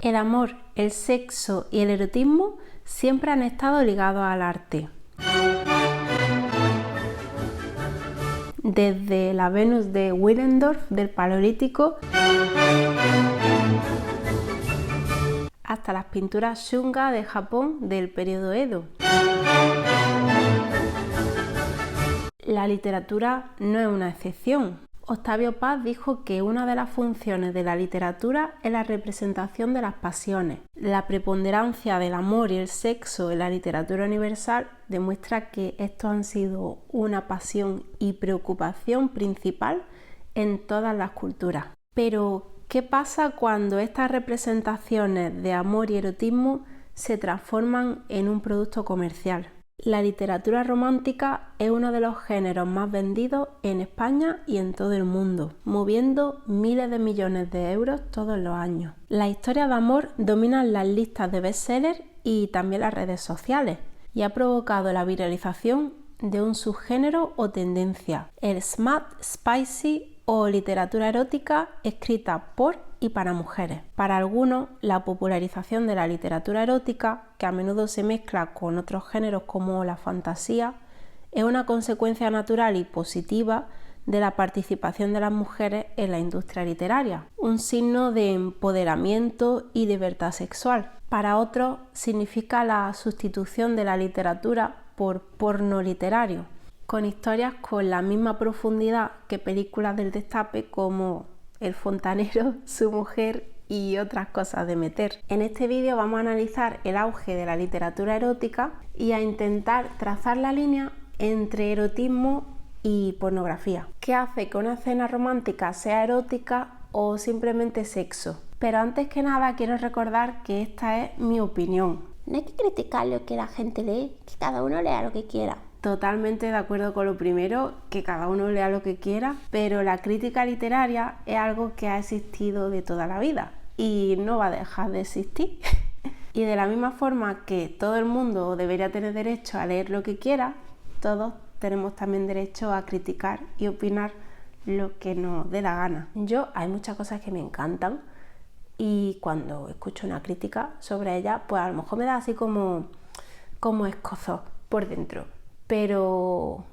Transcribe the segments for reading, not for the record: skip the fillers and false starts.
El amor, el sexo y el erotismo siempre han estado ligados al arte. Desde la Venus de Willendorf del Paleolítico hasta las pinturas shunga de Japón del periodo Edo. La literatura no es una excepción. Octavio Paz dijo que una de las funciones de la literatura es la representación de las pasiones. La preponderancia del amor y el sexo en la literatura universal demuestra que estos han sido una pasión y preocupación principal en todas las culturas. Pero, ¿qué pasa cuando estas representaciones de amor y erotismo se transforman en un producto comercial? La literatura romántica es uno de los géneros más vendidos en España y en todo el mundo, moviendo miles de millones de euros todos los años. Las historias de amor dominan las listas de bestsellers y también las redes sociales, y ha provocado la viralización de un subgénero o tendencia, el smut, spicy o literatura erótica escrita por y para mujeres. Para algunos, la popularización de la literatura erótica, que a menudo se mezcla con otros géneros como la fantasía, es una consecuencia natural y positiva de la participación de las mujeres en la industria literaria, un signo de empoderamiento y libertad sexual. Para otros, significa la sustitución de la literatura por porno literario, con historias con la misma profundidad que películas del destape como El fontanero, Su mujer y otras cosas de meter. En este vídeo vamos a analizar el auge de la literatura erótica y a intentar trazar la línea entre erotismo y pornografía. ¿Qué hace que una escena romántica sea erótica o simplemente sexo? Pero antes que nada quiero recordar que esta es mi opinión. No hay que criticar lo que la gente lee, que cada uno lea lo que quiera. Totalmente de acuerdo con lo primero, que cada uno lea lo que quiera, pero la crítica literaria es algo que ha existido de toda la vida y no va a dejar de existir. Y de la misma forma que todo el mundo debería tener derecho a leer lo que quiera, todos tenemos también derecho a criticar y opinar lo que nos dé la gana. Hay muchas cosas que me encantan y cuando escucho una crítica sobre ellas, pues a lo mejor me da así como escozor por dentro. Pero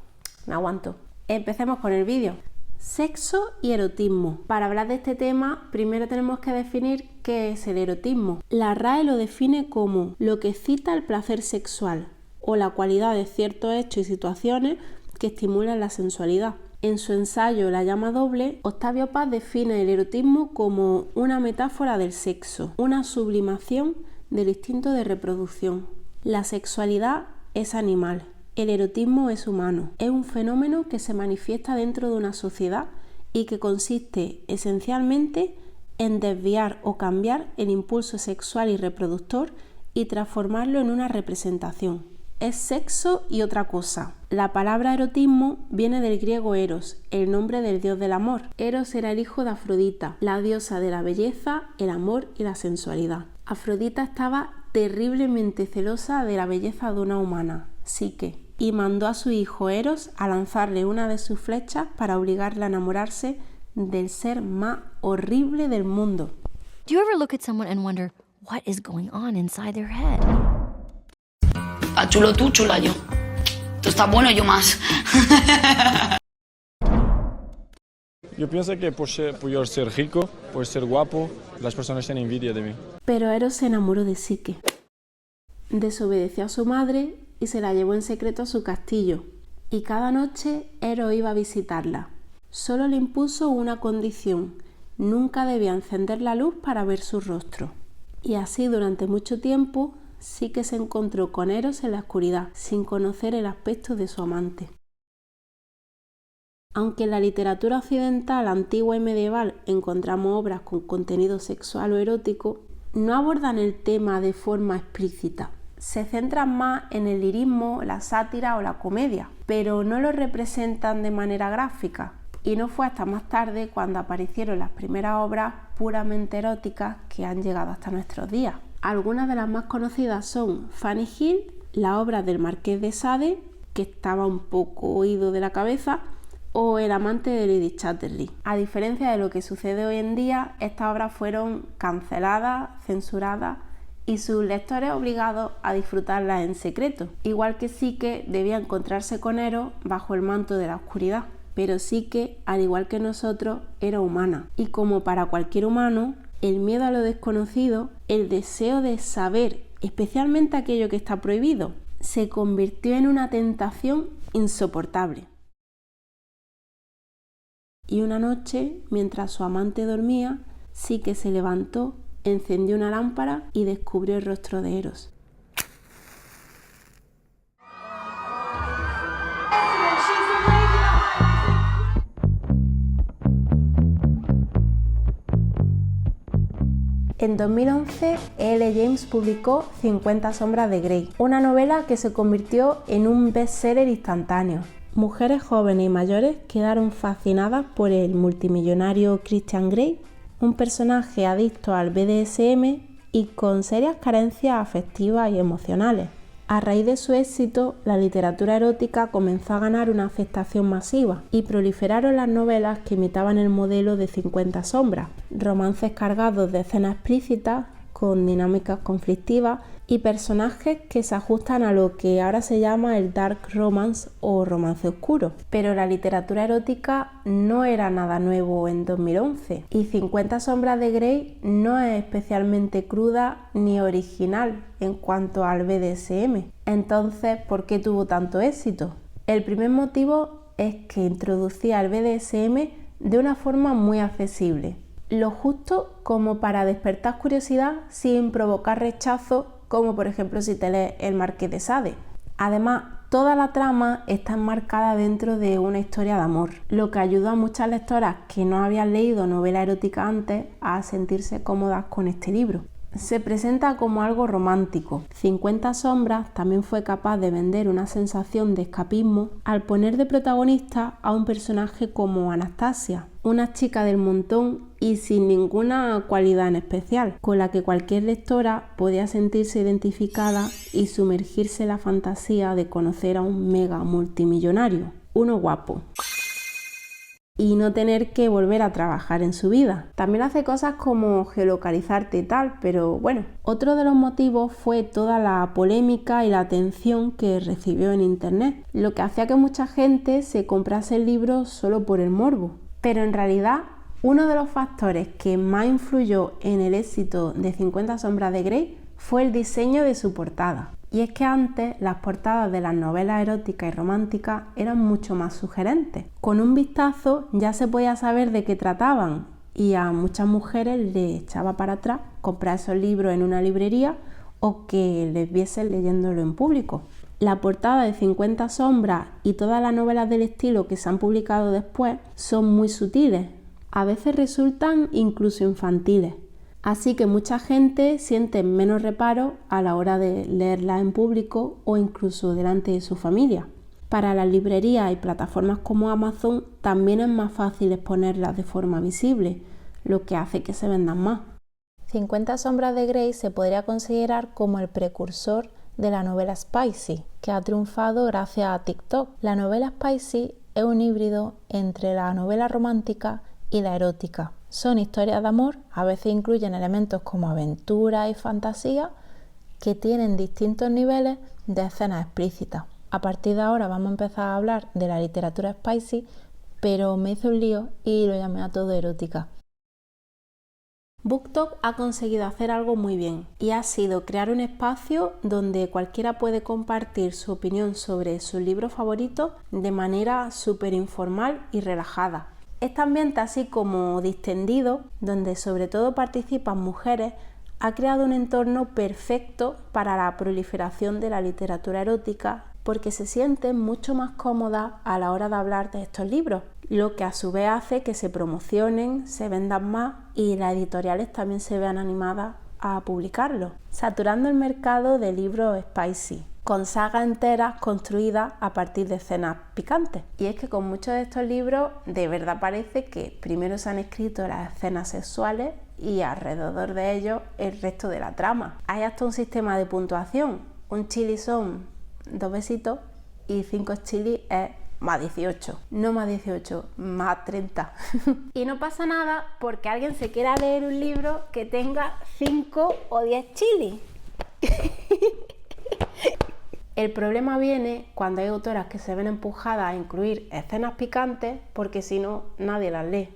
me aguanto. Empecemos con el vídeo. Sexo y erotismo. Para hablar de este tema, primero tenemos que definir qué es el erotismo. La RAE lo define como lo que excita el placer sexual o la cualidad de ciertos hechos y situaciones que estimulan la sensualidad. En su ensayo La llama doble, Octavio Paz define el erotismo como una metáfora del sexo, una sublimación del instinto de reproducción. La sexualidad es animal. El erotismo es humano, es un fenómeno que se manifiesta dentro de una sociedad y que consiste esencialmente en desviar o cambiar el impulso sexual y reproductor y transformarlo en una representación. Es sexo y otra cosa. La palabra erotismo viene del griego Eros, el nombre del dios del amor. Eros era el hijo de Afrodita, la diosa de la belleza, el amor y la sensualidad. Afrodita estaba terriblemente celosa de la belleza de una humana, Psique, y mandó a su hijo Eros a lanzarle una de sus flechas para obligarle a enamorarse del ser más horrible del mundo. Do you ever look at someone and wonder what is going on inside their head? Chulo tú, chula yo. Tú estás bueno, yo más. Yo pienso que por yo ser rico, por ser guapo, las personas tienen envidia de mí. Pero Eros se enamoró de Psique. Desobedeció a su madre y se la llevó en secreto a su castillo. Y cada noche Eros iba a visitarla. Solo le impuso una condición: nunca debía encender la luz para ver su rostro. Y así durante mucho tiempo Psique se encontró con Eros en la oscuridad, sin conocer el aspecto de su amante. Aunque en la literatura occidental antigua y medieval encontramos obras con contenido sexual o erótico, no abordan el tema de forma explícita. Se centran más en el lirismo, la sátira o la comedia, pero no lo representan de manera gráfica. Y no fue hasta más tarde cuando aparecieron las primeras obras puramente eróticas que han llegado hasta nuestros días. Algunas de las más conocidas son Fanny Hill, la obra del Marqués de Sade, que estaba un poco oído de la cabeza, o El amante de Lady Chatterley. A diferencia de lo que sucede hoy en día, estas obras fueron canceladas, censuradas y sus lectores obligados a disfrutarlas en secreto. Igual que Psique debía encontrarse con Eros bajo el manto de la oscuridad. Pero Psique, al igual que nosotros, era humana. Y como para cualquier humano, el miedo a lo desconocido, el deseo de saber, especialmente aquello que está prohibido, se convirtió en una tentación insoportable. Y una noche, mientras su amante dormía, Psique se levantó, encendió una lámpara y descubrió el rostro de Eros. En 2011, E.L. James publicó 50 sombras de Grey, una novela que se convirtió en un bestseller instantáneo. Mujeres jóvenes y mayores quedaron fascinadas por el multimillonario Christian Grey, un personaje adicto al BDSM y con serias carencias afectivas y emocionales. A raíz de su éxito, la literatura erótica comenzó a ganar una aceptación masiva y proliferaron las novelas que imitaban el modelo de 50 sombras, romances cargados de escenas explícitas, con dinámicas conflictivas y personajes que se ajustan a lo que ahora se llama el dark romance o romance oscuro. Pero la literatura erótica no era nada nuevo en 2011 y 50 sombras de Grey no es especialmente cruda ni original en cuanto al BDSM. Entonces, ¿por qué tuvo tanto éxito? El primer motivo es que introducía el BDSM de una forma muy accesible, lo justo como para despertar curiosidad sin provocar rechazo, como por ejemplo si te lees El Marqués de Sade. Además, toda la trama está enmarcada dentro de una historia de amor, lo que ayudó a muchas lectoras que no habían leído novela erótica antes a sentirse cómodas con este libro. Se presenta como algo romántico. 50 sombras también fue capaz de vender una sensación de escapismo al poner de protagonista a un personaje como Anastasia, una chica del montón y sin ninguna cualidad en especial, con la que cualquier lectora podía sentirse identificada y sumergirse en la fantasía de conocer a un mega multimillonario, uno guapo, y no tener que volver a trabajar en su vida. También hace cosas como geolocalizarte y tal, pero bueno. Otro de los motivos fue toda la polémica y la atención que recibió en internet, lo que hacía que mucha gente se comprase el libro solo por el morbo. Pero en realidad, uno de los factores que más influyó en el éxito de 50 sombras de Grey fue el diseño de su portada. Y es que antes las portadas de las novelas eróticas y románticas eran mucho más sugerentes. Con un vistazo ya se podía saber de qué trataban y a muchas mujeres les echaba para atrás comprar esos libros en una librería o que les viesen leyéndolo en público. La portada de 50 sombras y todas las novelas del estilo que se han publicado después son muy sutiles, a veces resultan incluso infantiles. Así que mucha gente siente menos reparo a la hora de leerlas en público o incluso delante de su familia. Para las librerías y plataformas como Amazon también es más fácil exponerlas de forma visible, lo que hace que se vendan más. 50 sombras de Grey se podría considerar como el precursor de la novela spicy, que ha triunfado gracias a TikTok. La novela spicy es un híbrido entre la novela romántica y la erótica. Son historias de amor, a veces incluyen elementos como aventura y fantasía, que tienen distintos niveles de escenas explícitas. A partir de ahora vamos a empezar a hablar de la literatura spicy, pero me hice un lío y lo llamé a todo erótica. BookTok ha conseguido hacer algo muy bien y ha sido crear un espacio donde cualquiera puede compartir su opinión sobre sus libros favoritos de manera súper informal y relajada. Este ambiente así como distendido, donde sobre todo participan mujeres, ha creado un entorno perfecto para la proliferación de la literatura erótica porque se sienten mucho más cómodas a la hora de hablar de estos libros, lo que a su vez hace que se promocionen, se vendan más y las editoriales también se vean animadas a publicarlos, saturando el mercado de libros spicy, con sagas enteras construidas a partir de escenas picantes. Y es que con muchos de estos libros de verdad parece que primero se han escrito las escenas sexuales y alrededor de ellos el resto de la trama. Hay hasta un sistema de puntuación. Un chili son 2 besitos y 5 chilis es más 18. No más 18, más 30. Y no pasa nada porque alguien se quiera leer un libro que tenga 5 o 10 chilis. El problema viene cuando hay autoras que se ven empujadas a incluir escenas picantes porque si no, nadie las lee.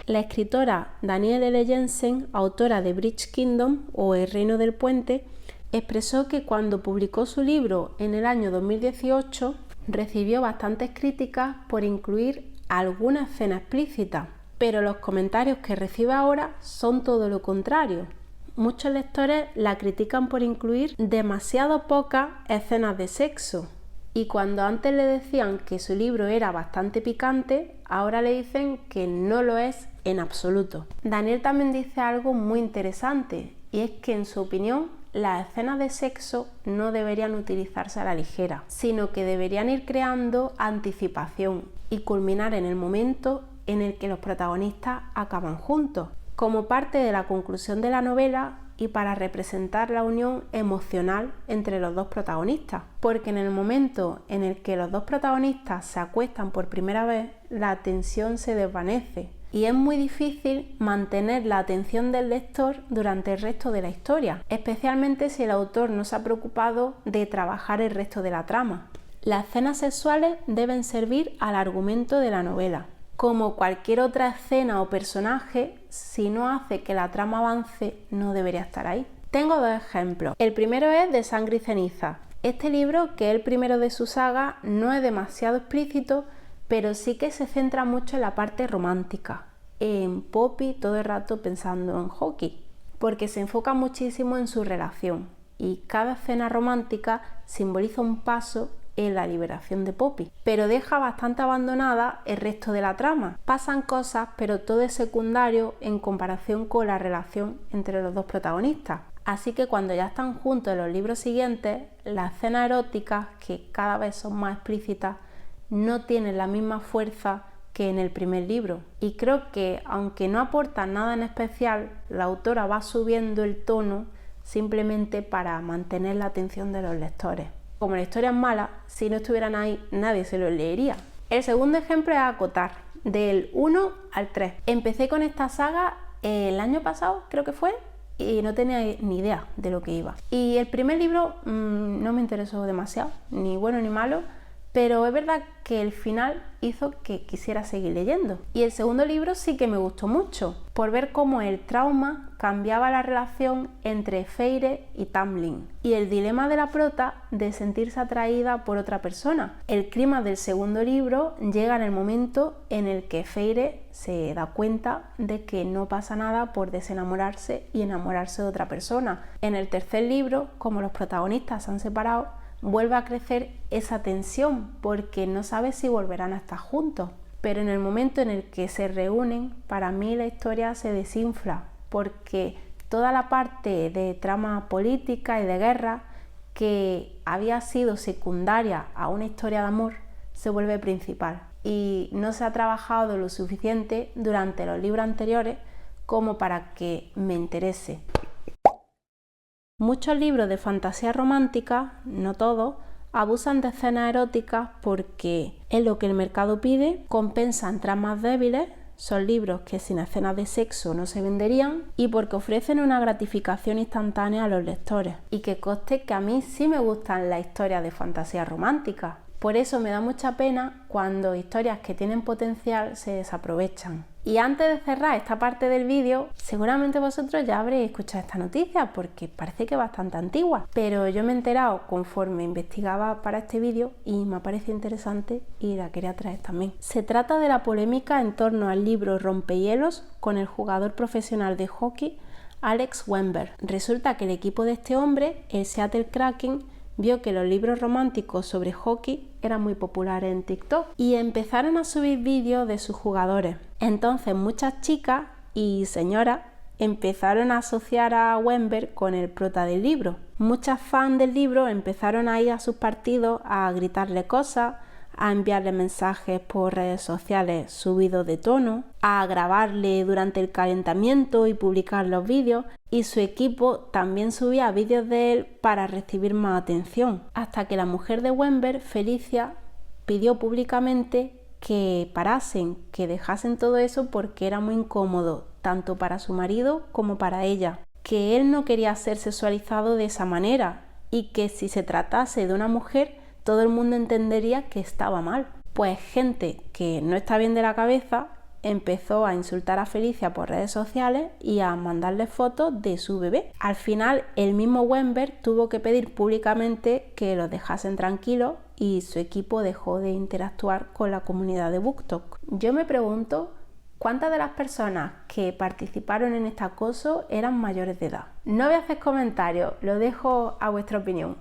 La escritora Danielle L. Jensen, autora de Bridge Kingdom o El Reino del Puente, expresó que cuando publicó su libro en el año 2018 recibió bastantes críticas por incluir alguna escena explícita, pero los comentarios que recibe ahora son todo lo contrario. Muchos lectores la critican por incluir demasiado pocas escenas de sexo, y cuando antes le decían que su libro era bastante picante, ahora le dicen que no lo es en absoluto. Daniel también dice algo muy interesante, y es que en su opinión las escenas de sexo no deberían utilizarse a la ligera, sino que deberían ir creando anticipación y culminar en el momento en el que los protagonistas acaban juntos, como parte de la conclusión de la novela y para representar la unión emocional entre los dos protagonistas, porque en el momento en el que los dos protagonistas se acuestan por primera vez, la tensión se desvanece y es muy difícil mantener la atención del lector durante el resto de la historia, especialmente si el autor no se ha preocupado de trabajar el resto de la trama. Las escenas sexuales deben servir al argumento de la novela. Como cualquier otra escena o personaje, si no hace que la trama avance, no debería estar ahí. Tengo 2 ejemplos. El primero es de Sangre y Ceniza. Este libro, que es el primero de su saga, no es demasiado explícito, pero sí que se centra mucho en la parte romántica, en Poppy todo el rato pensando en Hawke, porque se enfoca muchísimo en su relación y cada escena romántica simboliza un paso en la liberación de Poppy, pero deja bastante abandonada el resto de la trama. Pasan cosas, pero todo es secundario en comparación con la relación entre los dos protagonistas. Así que cuando ya están juntos en los libros siguientes, las escenas eróticas, que cada vez son más explícitas, no tienen la misma fuerza que en el primer libro. Y creo que, aunque no aporta nada en especial, la autora va subiendo el tono simplemente para mantener la atención de los lectores. Como la historia es mala, si no estuvieran ahí, nadie se lo leería. El segundo ejemplo es Acotar, del 1 al 3. Empecé con esta saga el año pasado, creo que fue, y no tenía ni idea de lo que iba. Y el primer libro no me interesó demasiado, ni bueno ni malo, pero es verdad que el final hizo que quisiera seguir leyendo. Y el segundo libro sí que me gustó mucho, por ver cómo el trauma cambiaba la relación entre Feire y Tamlin, y el dilema de la prota de sentirse atraída por otra persona. El clima del segundo libro llega en el momento en el que Feire se da cuenta de que no pasa nada por desenamorarse y enamorarse de otra persona. En el tercer libro, como los protagonistas se han separado, vuelve a crecer esa tensión porque no sabe si volverán a estar juntos. Pero en el momento en el que se reúnen, para mí la historia se desinfla porque toda la parte de trama política y de guerra que había sido secundaria a una historia de amor se vuelve principal y no se ha trabajado lo suficiente durante los libros anteriores como para que me interese. Muchos libros de fantasía romántica, no todos, abusan de escenas eróticas porque es lo que el mercado pide, compensan tramas débiles, son libros que sin escenas de sexo no se venderían y porque ofrecen una gratificación instantánea a los lectores. Y que conste que a mí sí me gustan las historias de fantasía romántica. Por eso me da mucha pena cuando historias que tienen potencial se desaprovechan. Y antes de cerrar esta parte del vídeo, seguramente vosotros ya habréis escuchado esta noticia porque parece que es bastante antigua, pero yo me he enterado conforme investigaba para este vídeo y me ha parecido interesante y la quería traer también. Se trata de la polémica en torno al libro Rompehielos con el jugador profesional de hockey Alex Wennberg. Resulta que el equipo de este hombre, el Seattle Kraken, vio que los libros románticos sobre hockey eran muy populares en TikTok y empezaron a subir vídeos de sus jugadores. Entonces muchas chicas y señoras empezaron a asociar a Wennberg con el prota del libro. Muchas fans del libro empezaron a ir a sus partidos a gritarle cosas, a enviarle mensajes por redes sociales subidos de tono, a grabarle durante el calentamiento y publicar los vídeos, y su equipo también subía vídeos de él para recibir más atención, hasta que la mujer de Wennberg, Felicia, pidió públicamente que parasen, que dejasen todo eso porque era muy incómodo, tanto para su marido como para ella, que él no quería ser sexualizado de esa manera y que si se tratase de una mujer, todo el mundo entendería que estaba mal. Pues gente que no está bien de la cabeza empezó a insultar a Felicia por redes sociales y a mandarle fotos de su bebé. Al final, el mismo Wennberg tuvo que pedir públicamente que los dejasen tranquilos y su equipo dejó de interactuar con la comunidad de BookTok. Yo me pregunto ¿cuántas de las personas que participaron en este acoso eran mayores de edad? No voy a hacer comentarios, lo dejo a vuestra opinión.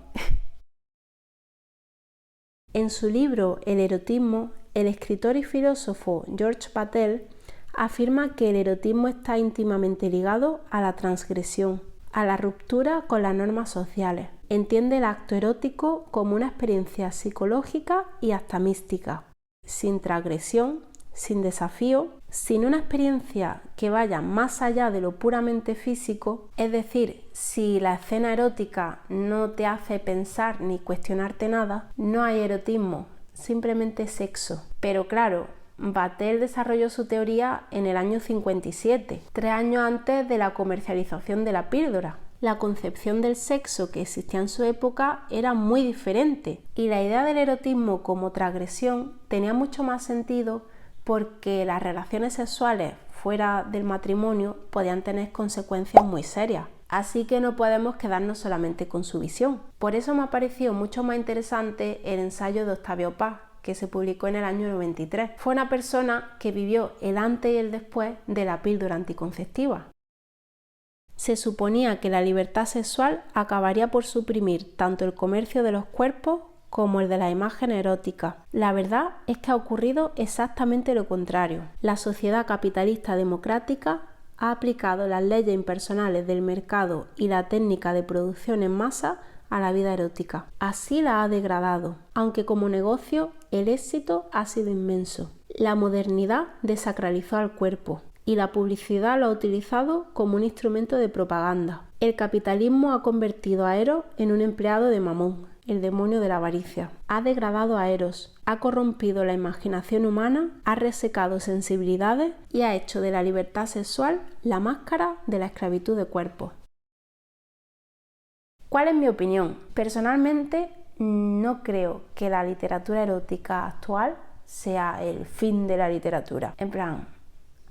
En su libro El erotismo, el escritor y filósofo George Patel afirma que el erotismo está íntimamente ligado a la transgresión, a la ruptura con las normas sociales. Entiende el acto erótico como una experiencia psicológica y hasta mística, sin transgresión, sin desafío, sin una experiencia que vaya más allá de lo puramente físico, es decir, si la escena erótica no te hace pensar ni cuestionarte nada, no hay erotismo, simplemente sexo. Pero claro, Patel desarrolló su teoría en el año 57, 3 años antes de la comercialización de la píldora. La concepción del sexo que existía en su época era muy diferente y la idea del erotismo como transgresión tenía mucho más sentido porque las relaciones sexuales fuera del matrimonio podían tener consecuencias muy serias. Así que no podemos quedarnos solamente con su visión. Por eso me ha parecido mucho más interesante el ensayo de Octavio Paz, que se publicó en el año 93. Fue una persona que vivió el antes y el después de la píldora anticonceptiva. Se suponía que la libertad sexual acabaría por suprimir tanto el comercio de los cuerpos como el de las imágenes eróticas. La verdad es que ha ocurrido exactamente lo contrario. La sociedad capitalista democrática ha aplicado las leyes impersonales del mercado y la técnica de producción en masa a la vida erótica. Así la ha degradado, aunque como negocio el éxito ha sido inmenso. La modernidad desacralizó al cuerpo y la publicidad lo ha utilizado como un instrumento de propaganda. El capitalismo ha convertido a Eros en un empleado de Mamón, el demonio de la avaricia. Ha degradado a Eros, ha corrompido la imaginación humana, ha resecado sensibilidades y ha hecho de la libertad sexual la máscara de la esclavitud de cuerpos. ¿Cuál es mi opinión? Personalmente, no creo que la literatura erótica actual sea el fin de la literatura. En plan,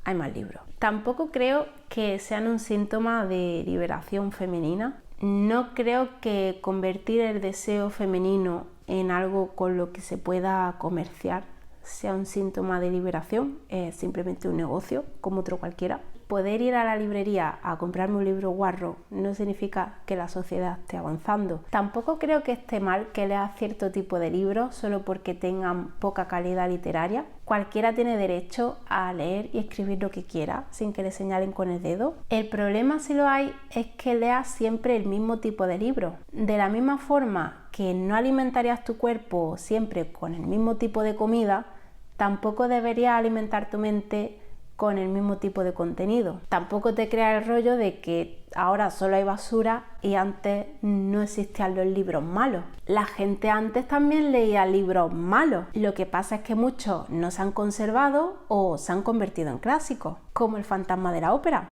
hay más libros. Tampoco creo que sean un síntoma de liberación femenina. No creo que convertir el deseo femenino en algo con lo que se pueda comerciar sea un síntoma de liberación, es simplemente un negocio como otro cualquiera. Poder ir a la librería a comprarme un libro guarro no significa que la sociedad esté avanzando. Tampoco creo que esté mal que leas cierto tipo de libros solo porque tengan poca calidad literaria. Cualquiera tiene derecho a leer y escribir lo que quiera sin que le señalen con el dedo. El problema, si lo hay, es que leas siempre el mismo tipo de libro. De la misma forma que no alimentarías tu cuerpo siempre con el mismo tipo de comida, tampoco deberías alimentar tu mente con el mismo tipo de contenido. Tampoco te crea el rollo de que ahora solo hay basura y antes no existían los libros malos. La gente antes también leía libros malos. Lo que pasa es que muchos no se han conservado o se han convertido en clásicos, como El fantasma de la ópera.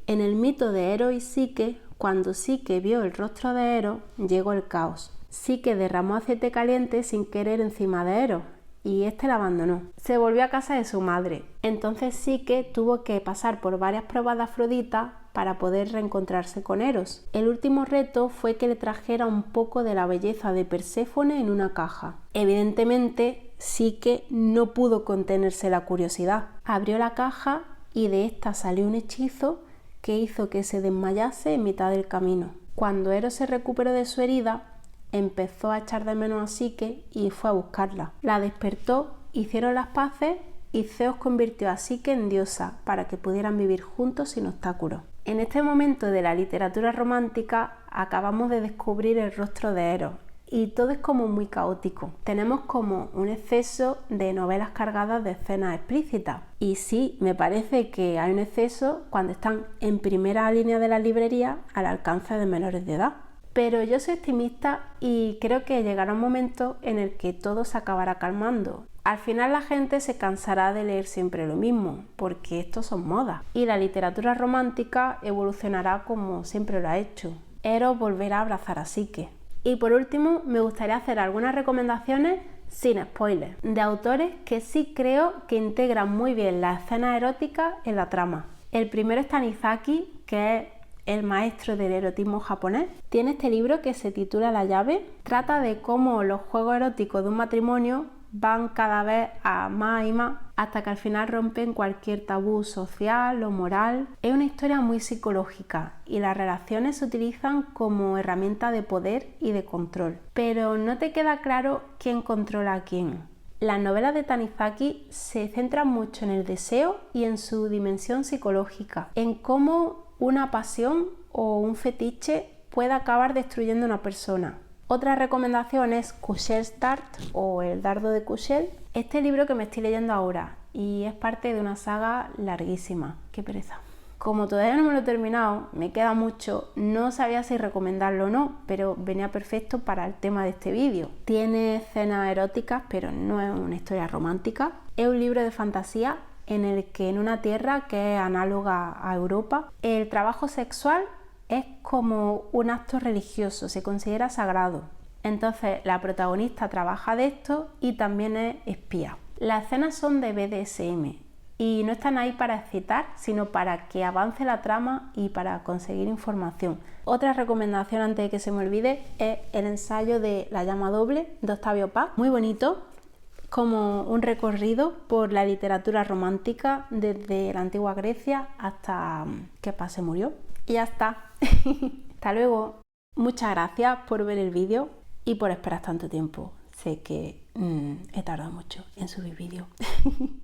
En el mito de Eros y Psique, cuando Psique vio el rostro de Eros, llegó el caos. Psique derramó aceite caliente sin querer encima de Eros y este la abandonó. Se volvió a casa de su madre. Entonces Psique tuvo que pasar por varias pruebas de Afrodita para poder reencontrarse con Eros. El último reto fue que le trajera un poco de la belleza de Perséfone en una caja. Evidentemente, Psique no pudo contenerse la curiosidad. Abrió la caja y de esta salió un hechizo que hizo que se desmayase en mitad del camino. Cuando Eros se recuperó de su herida, empezó a echar de menos a Psique y fue a buscarla. La despertó, hicieron las paces y Zeus convirtió a Psique en diosa para que pudieran vivir juntos sin obstáculos. En este momento de la literatura romántica acabamos de descubrir el rostro de Eros y todo es como muy caótico. Tenemos como un exceso de novelas cargadas de escenas explícitas. Y sí, me parece que hay un exceso cuando están en primera línea de la librería al alcance de menores de edad. Pero yo soy optimista y creo que llegará un momento en el que todo se acabará calmando. Al final la gente se cansará de leer siempre lo mismo, porque estos son modas. Y la literatura romántica evolucionará como siempre lo ha hecho. Eros volverá a abrazar a Psique. Y por último, me gustaría hacer algunas recomendaciones sin spoilers, de autores que sí creo que integran muy bien las escenas eróticas en la trama. El primero es Tanizaki, que es el maestro del erotismo japonés. Tiene este libro que se titula La llave. Trata de cómo los juegos eróticos de un matrimonio van cada vez a más y más hasta que al final rompen cualquier tabú social o moral. Es una historia muy psicológica y las relaciones se utilizan como herramienta de poder y de control. Pero no te queda claro quién controla a quién. Las novelas de Tanizaki se centran mucho en el deseo y en su dimensión psicológica, en cómo una pasión o un fetiche puede acabar destruyendo a una persona. Otra recomendación es Cushell's Dart o El dardo de Cushell, este libro que me estoy leyendo ahora y es parte de una saga larguísima. ¡Qué pereza! Como todavía no me lo he terminado, me queda mucho, no sabía si recomendarlo o no, pero venía perfecto para el tema de este vídeo. Tiene escenas eróticas, pero no es una historia romántica. Es un libro de fantasía en el que en una tierra que es análoga a Europa, el trabajo sexual es como un acto religioso, se considera sagrado. Entonces la protagonista trabaja de esto y también es espía. Las escenas son de BDSM y no están ahí para excitar, sino para que avance la trama y para conseguir información. Otra recomendación antes de que se me olvide es el ensayo de La llama doble de Octavio Paz, muy bonito, como un recorrido por la literatura romántica desde la antigua Grecia hasta que Paz se murió. Y ya está. Hasta luego. Muchas gracias por ver el vídeo y por esperar tanto tiempo. Sé que he tardado mucho en subir vídeo.